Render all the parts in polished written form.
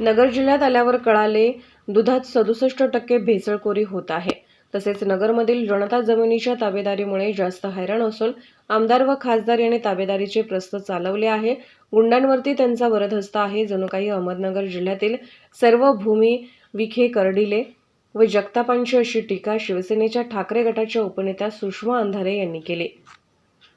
नगर जिल्ह्यात आल्यावर कळाले, दुधात 67% भेसळखोरी होत आहे. तसेच नगरमधील जनता जमिनीच्या ताबेदारीमुळे जास्त हैराण असून आमदार व खासदार यांनी ताबेदारीचे प्रस्थ चालवले आहे. गुंडांवरती त्यांचा वरदहस्त आहे. जणू काही अहमदनगर जिल्ह्यातील सर्व भूमी विखे कर्डिले व जगतापांची अशी टीका शिवसेनेच्या ठाकरे गटाच्या उपनेत्या सुषमा अंधारे यांनी केली.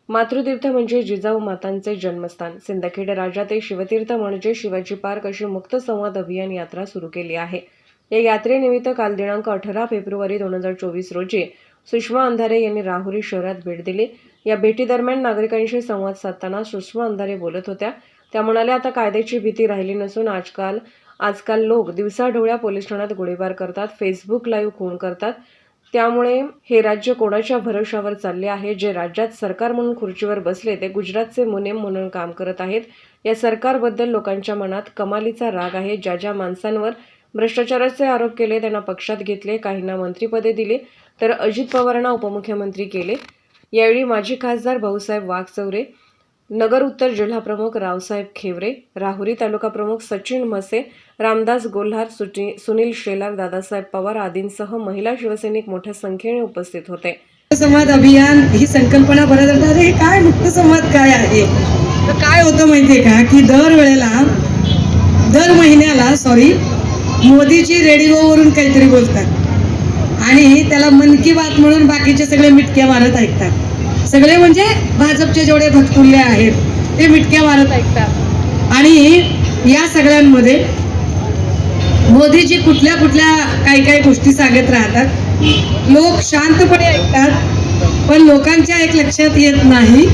मातृतीर्थ म्हणजे जिजाऊ मातांचे जन्मस्थान. सिंदखेड राजा ते शिवतीर्थ म्हणजे शिवाजी पार्क अशी मुक्त संवाद अभियान यात्रा सुरू केली आहे. या यात्रेनिमित्त काल दिनांक 18 फेब्रुवारी 2024 रोजी सुषमा अंधारे यांनी राहुरी शहरात भेट दिली. या भेटीदरम्यान नागरिकांशी संवाद साधताना सुषमा अंधारे बोलत होत्या. त्या म्हणाल्या, आता कायद्याची भीती राहिली नसून आजकाल लोक दिवसाढवळ्या पोलीस ठाण्यात गोळीबार करतात, फेसबुक लाईव्ह खून करतात. त्यामुळे हे राज्य कोणाच्या भरोशावर चालले आहे? जे राज्यात सरकार म्हणून खुर्चीवर बसले ते गुजरातचे मुनेम म्हणून काम करत आहेत. या सरकारबद्दल लोकांच्या मनात कमालीचा राग आहे. ज्या माणसांवर भ्रष्टाचाराचे आरोप केले त्यांना पक्षात घेतले, काहींना मंत्रिपदे दिली, तर अजित पवारांना उपमुख्यमंत्री केले. यावेळी माजी खासदार भाऊसाहेब वाघचौरे, नगर उत्तर जिल्हा प्रमुख रावसाहेब खेवरे, राहुरी तालुका प्रमुख सचिन म्हसे, रामदास गोल्हार, सुनील शेलार, दादासाहेब पवार आदींसह महिला शिवसैनिक मोठ्या संख्येने उपस्थित होते. संवाद अभियान ही संकल्पना बरं झालं. हे काय मुक्त संवाद काय आहे? तर काय होतं माहितीये का की दर महिन्याला मोदीजी रेडिओवरून काहीतरी बोलतात आणि त्याला मन की बात म्हणून बाकीचे सगळे मिटक्या मारत ऐकतात. सगळे म्हणजे भाजपचे जेवढे भक्तुल्य आहेत ते मिटक्या मारत ऐकतात. आणि या सगळ्यांमध्ये मोदीजी कुठल्या काही गोष्टी सांगत राहतात. लोक शांतपणे ऐकतात, पण लोकांच्या एक लक्षात येत नाही,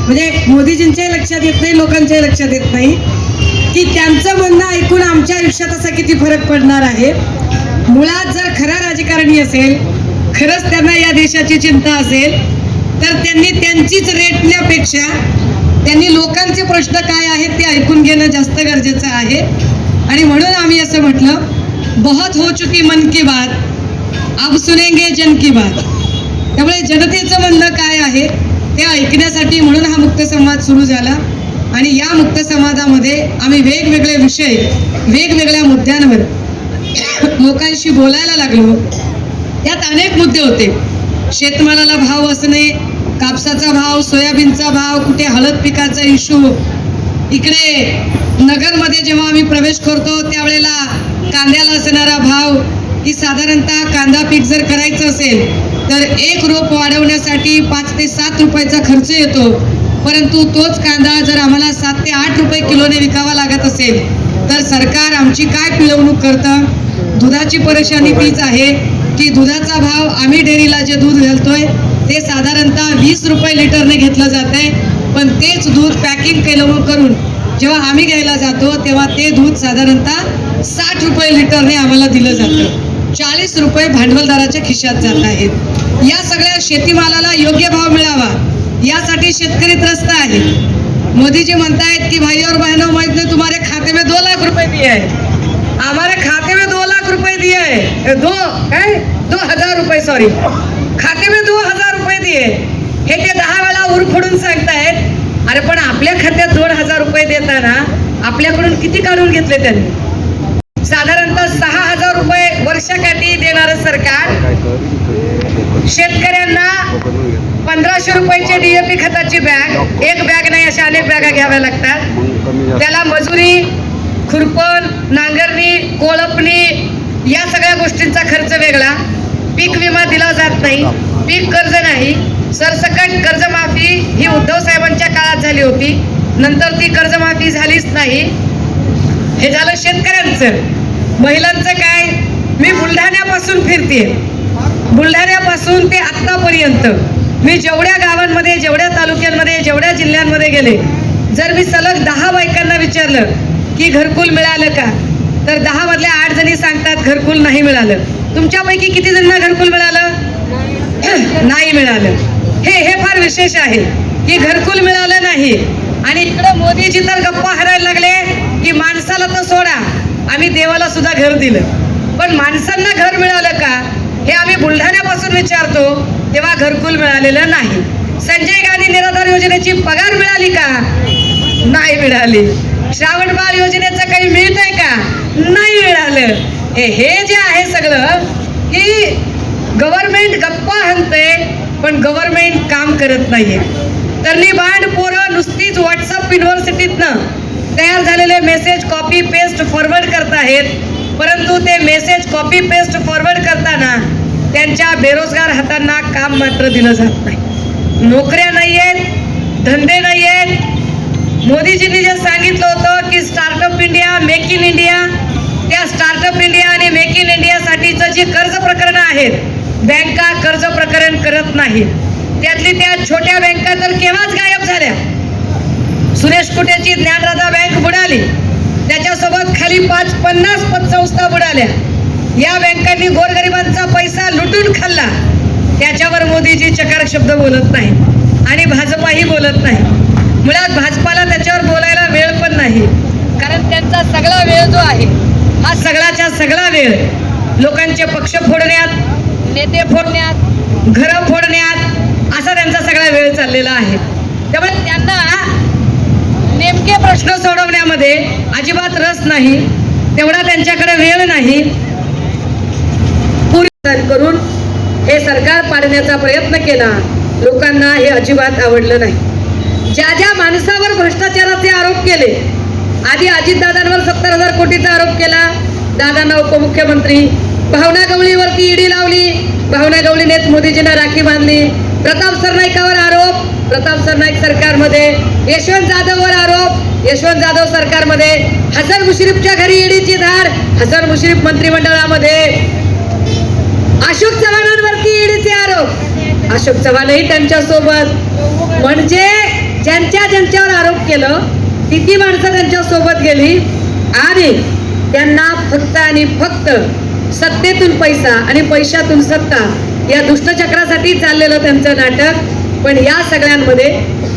म्हणजे मोदीजींच्या लक्षात येत नाही, लोकांच्या लक्षात येत नाही की त्यांचं म्हणणं ऐकून आमच्या आयुष्यात असा किती फरक पडणार आहे. मुळात जर खरा राजकारणी असेल, खरंच त्यांना या देशाची चिंता असेल, तर त्यांनी त्यांचीच रेटण्यापेक्षा त्यांनी लोकांचे प्रश्न काय आहेत ते ऐकून घेणं जास्त गरजेचं आहे. आणि म्हणून आम्ही असं म्हटलं, बहुत हो चुकी मन की बात, अब सुनेंगे जन की बात. त्यामुळे जनतेचं म्हणणं काय आहे ते ऐकण्यासाठी म्हणून हा मुक्त संवाद सुरू झाला. आणि या मुक्त संवादामध्ये आम्ही वेगवेगळे विषय, वेगवेगळ्या मुद्द्यांवर लोकांशी बोलायला लागलो. त्यात अनेक मुद्दे होते. शेतमालाला भाव असणे, कापसाचा भाव, सोयाबीनचा भाव, कुठे हळद पिकाचा इश्यू. इकडे नगरमध्ये जेव्हा आम्ही प्रवेश करतो त्यावेळेला कांद्याला असणारा भाव, की साधारणतः कांदा पीक जर करायचं असेल तर एक रोप वाढवण्यासाठी 5 ते 7 रुपयाचा खर्च येतो. परंतु तोच कांदा जर आम्हाला 7 ते 8 रुपये किलोने विकावा लागत असेल तर सरकार आमची काय पिळवणूक करतं. दुधाची परेशानी तीच आहे की दुधाचा भाव आम्ही डेअरीला जे दूध घालतोय ते साधारणतः 20 रुपये लिटरने घेतलं जातंय, पण तेच दूध पॅकिंग केलं करून जेव्हा आम्ही घ्यायला जातो तेव्हा ते दूध साधारणतः 60 रुपये लिटरने आम्हाला दिलं जातं. 40 रुपये भांडवलदाराच्या खिशात जात आहेत. या सगळ्या शेतीमालाला योग्य भाव मिळावा यासाठी शेतकरी त्रस्त आहे. मोदीजी म्हणतायत की भाई और बहनों, मैं तुम्हारे खाते में 2 लाख रुपए दिए है, हमारे खाते में 2 लाख रुपए दिए है, 2,000 रुपये खाते में 2,000 रुपये दिए. हे ते 10 वेळा उरफोडून सांगतायत. अरे पण आपल्या खात्यात 2,000 रुपये देताना आपल्याकडून किती काढून घेतले त्यांनी? साधारणतः 6,000 रुपये वर्षाकाठी देणारं सरकार शेतकऱ्यांना 1,500 रुपयाची DAP खताची बॅग, एक बॅग नाही अशा अनेक बॅगा घ्याव्या लागतात. त्याला मजुरी, खुरपण, नांगरणी, कोळपणी या सगळ्या गोष्टींचा खर्च वेगळा. पीक विमा दिला जात नाही, पीक कर्ज नाही. सरसकट कर्जमाफी ही उद्धव साहेबांच्या काळात झाली होती, नंतर ती कर्जमाफी झालीच नाही. हे झालं शेतकऱ्यांचं. महिलांचं काय? मी बुलढाण्यापासून फिरते, बुलढाण्यापासून ते आत्तापर्यंत मी जेवढ्या गावांमध्ये, जेवढ्या तालुक्यांमध्ये, जेवढ्या जिल्ह्यांमध्ये गेले, जर मी सलग 10 बायकांना विचारलं की घरकुल मिळालं का, तर 10 मधल्या 8 जणी सांगतात घरकुल नाही मिळालं. तुमच्यापैकी किती जणांना घरकुल मिळालं? नाही मिळालं. हे फार विशेष आहे की घरकुल मिळालं नाही. आणि इकडं मोदीजी तर गप्पा हरायला लागले की माणसाला तर सोडा, आम्ही देवाला सुद्धा घर दिलं, पण माणसांना घर मिळालं का हे आम्ही बुलढाण्यापासून विचारतो तेव्हा घरकुल मिळालेलं नाही. संजय गांधी निराधार योजनेची पगार मिळाली का? नाही मिळाली. श्रावण बाळ योजनेचं काही मिळतंय का? नाही मिळालं. हे जे आहे सगळं की गव्हर्नमेंट गप्पा हलते पण गव्हर्नमेंट काम करत नाहीये. तरली बांड पोरं नुसतीच व्हॉट्सअप युनिव्हर्सिटीतनं तयार झालेले मेसेज कॉपी पेस्ट फॉरवर्ड करत आहेत, परंतु ते मेसेज कॉपी पेस्ट फॉरवर्ड करताना त्यांच्या बेरोजगार हातांना काम मात्र दिलं जात नाही. नोकऱ्या नाही आहेत, धंदे नाही आहेत. मोदीजींनी जे सांगितलं होतं की startup India, make in India, त्या स्टार्टअप इंडिया आणि मेक इन इंडियासाठीचं जी कर्ज प्रकरणं आहेत, बँका कर्ज प्रकरण करत नाहीत. त्यातली त्या छोट्या बँका तर केव्हाच गायब झाल्या. सुरेश कुटेची ज्ञानराधा बँक बुडाली, त्याच्यासोबत खाली 50 पतसंस्था बुडाल्या. या बँकांनी गोरगरिबांचा पैसा लुटून खाल्ला. त्याच्यावर मोदीजी चकार शब्द बोलत नाही आणि भाजपाही बोलत नाही. मुळात भाजपाला त्याच्यावर बोलायला वेळ पण नाही, कारण त्यांचा सगळा वेळ जो आहे हा सगळाच्या सगळा वेळ लोकांचे पक्ष फोडण्यात, नेते फोडण्यात, घरं फोडण्यात असा त्यांचा सगळा वेळ चाललेला आहे. त्यामुळे त्यांना नेमके प्रश्न सोडवण्यामध्ये अजिबात रस नाही, तेवढा त्यांच्याकडे वेळ नाही. पूर्ण करून हे सरकार पाडण्याचा प्रयत्न केला, लोकांना हे अजिबात आवडलं नाही. ज्या ज्या माणसावर भ्रष्टाचाराचे आरोप केले, आधी अजितदादांवर 70,000 कोटीचा आरोप केला, दादांना उपमुख्यमंत्री, भावना गवळीवरती ईडी लावली, भावना गवळीनेच मोदीजींना राखी बांधली. प्रताप सरनाईकावर आरोप, प्रताप सरनाईक सरकारमध्ये. यशवंत जाधववर आरोप, यशवंत जाधव सरकारमध्ये. हसन मुश्रीफच्या घरी ईडीची धाड, हसन मुश्रीफ मंत्रिमंडळामध्ये. अशोक चव्हाणांवरती ईडीचे आरोप, अशोक चव्हाणही त्यांच्या सोबत. म्हणजे ज्यांच्यावर आरोप केलं ती माणसं त्यांच्या सोबत गेली आणि त्यांना फक्त आणि फक्त सत्तेतून पैसा आणि पैशातून सत्ता या दुष्टचक्रासाठी चाललेलं त्यांचं नाटक. पण या सगळ्यांमध्ये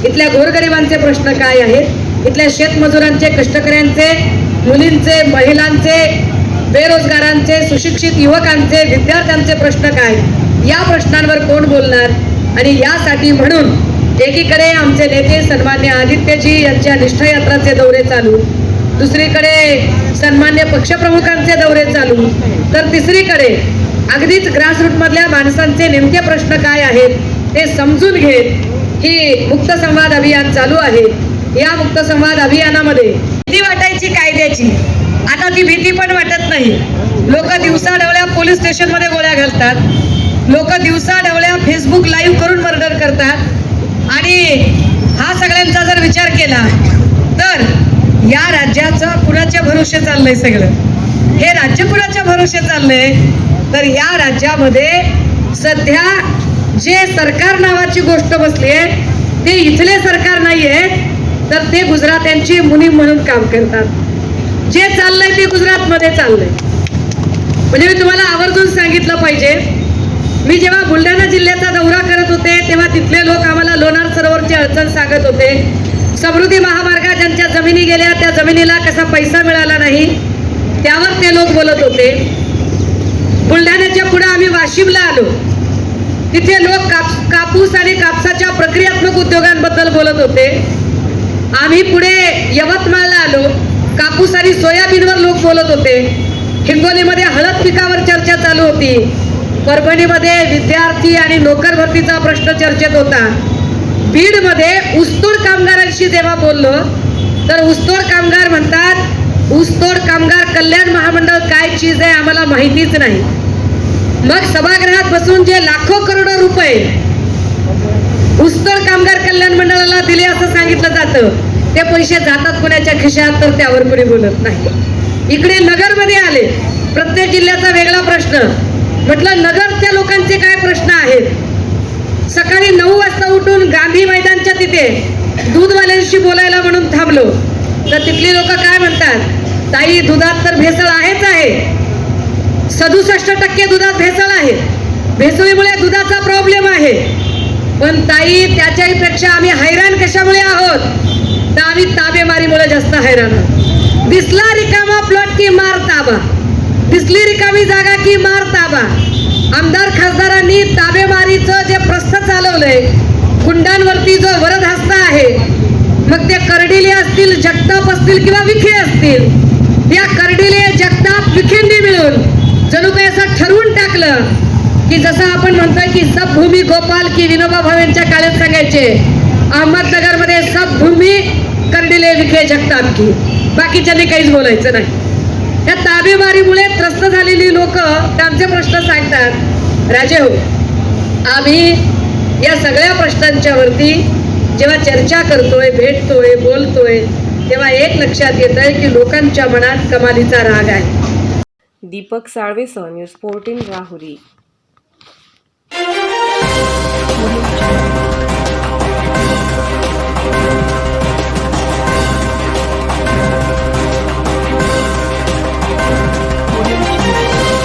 इथल्या गोरगरिबांचे प्रश्न काय आहेत, इथल्या शेतमजुरांचे, कष्टकऱ्यांचे, मुलींचे, महिलांचे, बेरोजगारांचे, सुशिक्षित युवकांचे, विद्यार्थ्यांचे प्रश्न काय, या प्रश्नांवर कोण बोलणार. आणि यासाठी म्हणून एकीकडे आमचे नेते सन्मान्य आदित्यजी यांच्या निष्ठायात्राचे दौरे चालू, दुसरीकडे सन्मान्य पक्षप्रमुखांचे दौरे चालू, तर तिसरीकडे अगदीच ग्रासरूट मधल्या माणसांचे नेमके प्रश्न काय आहेत ते समजून घेत ही मुक्त संवाद अभियान चालू आहे. या मुक्त संवाद अभियानामध्ये भीती वाटायची कायद्याची, आता ती भीती पण वाटत नाही. लोक दिवसा ढवळ्या पोलीस स्टेशनमध्ये गोळ्या घालतात, लोक दिवसा ढवळ्या फेसबुक लाईव्ह करून मर्डर करतात. आणि हा सगळ्यांचा जर विचार केला तर या राज्याचं कुणाच्या भरोसे चाललंय सगळं, हे राज्य कुणाच्या भरोसे चाललंय. तर या राज्यामध्ये सध्या जे सरकार नावाची गोष्ट बसली आहे ते इथले सरकार नाहीये, तर ते गुजरात्यांची मुनीम म्हणून काम करतात. जे चाललंय ते गुजरातमध्ये चाललंय. म्हणजे मी तुम्हाला आवर्जून सांगितलं पाहिजे, मी जेव्हा बुलढाणा जिल्ह्याचा दौरा करत होते तेव्हा तिथले लोक आम्हाला लोणार सरोवरची अडचण सांगत होते. समृद्धी महामार्गात ज्यांच्या जमिनी गेल्या त्या जमिनीला कसा पैसा मिळाला नाही त्यावर ते लोक बोलत होते. बुलढाण्याच्या पुढे आम्ही वाशिमला आलो, तिथे लोक कापूस आणि कापसाच्या प्रक्रियात्मक उद्योगांबद्दल बोलत होते. आम्ही पुढे यवतमाळला आलो, कापूस आणि सोयाबीनवर लोक बोलत होते. हिंगोलीमध्ये हळद पिकावर चर्चा चालू होती. परभणीमध्ये विद्यार्थी आणि नोकर भरतीचा प्रश्न चर्चेत होता. बीडमध्ये ऊसतोड कामगारांशी जेव्हा बोललो तर ऊसतोड कामगार म्हणतात ऊसतोड कामगार कल्याण महामंडळ काय चीज आहे आम्हाला माहितीच नाही. मग सभागृहात बसून जे लाखो करोडो रुपये ऊसतोड कामगार कल्याण मंडळाला दिले असं सांगितलं जातं, ते पैसे जातात कुणाच्या खिशात तर त्यावर कोणी बोलत नाही. इकडे नगरमध्ये आले, प्रत्येक जिल्ह्याचा वेगळा प्रश्न. म्हटलं नगरच्या लोकांचे काय प्रश्न आहेत. सकाळी 9 वाजता उठून गांधी मैदानच्या तिथे दूधवाल्यांशी बोलायला म्हणून थांबलो, तर तिथली लोक काय म्हणतात, ताई दुधात तर भेसळ आहेच आहे, 67% दुधात भेसळ आहे, भेसळीमुळे दुधाचा प्रॉब्लेम आहे. पण ताई त्याच्याही पेक्षा आम्ही हैराण कशामुळे आहोत, तर आम्ही ताबेमारीमुळे जास्त हैराण आहोत. दिसला रिकामा प्लॉट की मार ताबा, दिसली रिकामी जागा की मार ताबा. आमदार खासदारांनी ताबेमारीचं जे प्रस्थ चालवलंय, गुंडांवरती जो वरदहस्त आहे, मग ते कर्डिले असतील, जगताप असतील किंवा विखे असतील, या कर्डिले जगताप विखेंनी मिळून जणू काही असं ठरवून टाकलं की जसं आपण म्हणतोय की सब भूमी गोपाल की विनोबा भावेंच्या काळात सांगायचे, अहमदनगरमध्ये सब भूमी कर्डिले विखे जगताप की, बाकीच्यांनी काहीच बोलायचं नाही. या ताबेमारीमुळे त्रस्त झालेली लोक त्यांचे प्रश्न सांगतात. राजे हो, आम्ही या सगळ्या प्रश्नांच्या वरती जेव्हा चर्चा करतोय, भेटतोय, बोलतोय, तेव्हा एक लक्षात येत आहे की लोकांच्या मनात कमालीचा राग आहे. दीपक साळवेसह न्यूज 14 राहुरी.